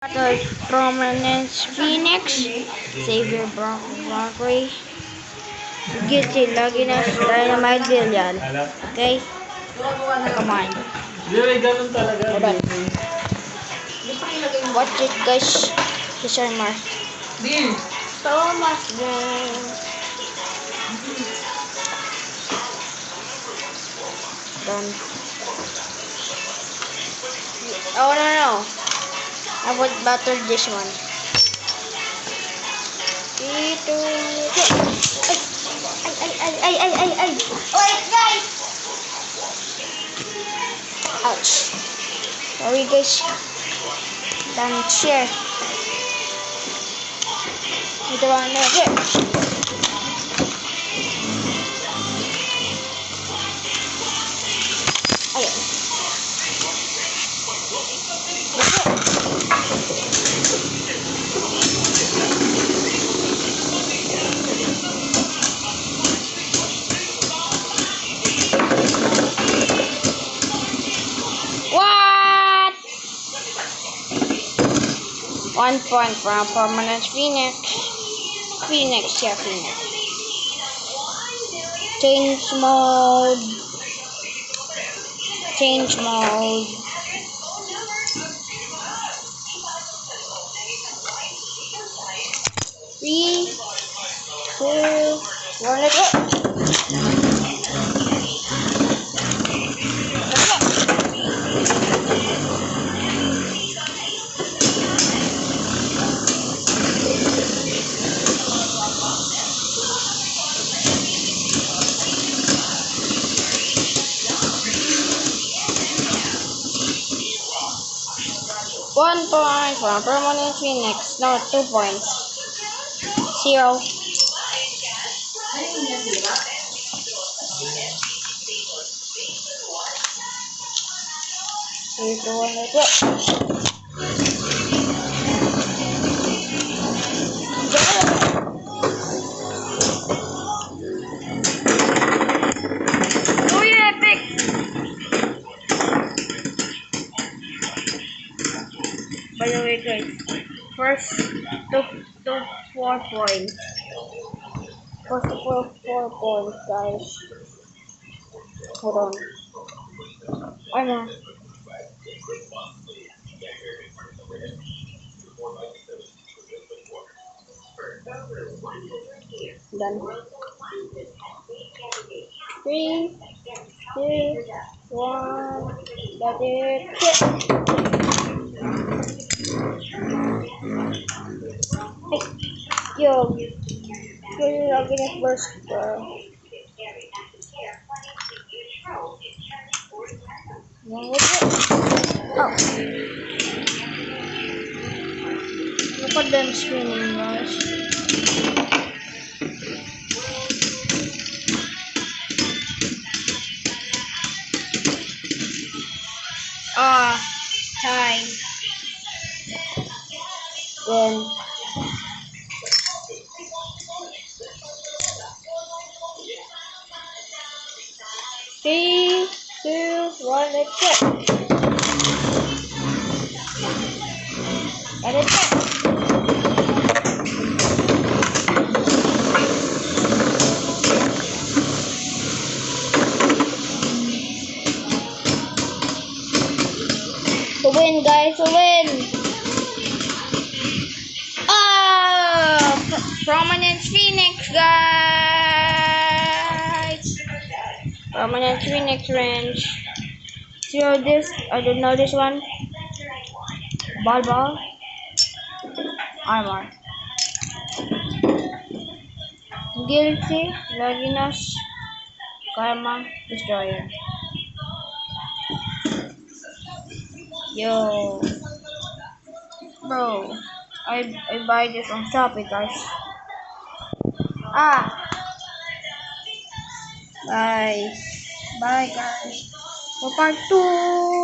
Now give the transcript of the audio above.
The Prominence Phoenix, Xavier Broccoli, Guilty Laginas, Dynamite Villian. Okay? Come on. Hold on. Watch it, guys. This are more. Thomas Wayne. Done. Oh, no. I would battle this one. 3, 2, 1. Ay. Wait, guys! Ouch. Sorry, guys. Done share. Ito ba na share? Ayun. 1 point from Prominence Phoenix. Phoenix. Change mode. 3, 2, 1, let's go. One point from Prominence Phoenix. No, 2 points. 0. Here's the one that epic! By the way, guys, first to 4 points. First to 4 points, guys. Hold on. Ano? Done. 3, 2, 1. That's it. Yo, you're lagi first. Oh. Look at them screaming, guys. Time. Then. 3, 2, 1, let's go. And it's go. To win, guys, to win. Prominence Phoenix, guys. Prominence Phoenix range. See this? I don't know this one. Ball. Armor. Guilty, Laginas, Karma, Destroyer. Yo. Bro. I buy this on Shopee, guys. Bye guys. For part 2.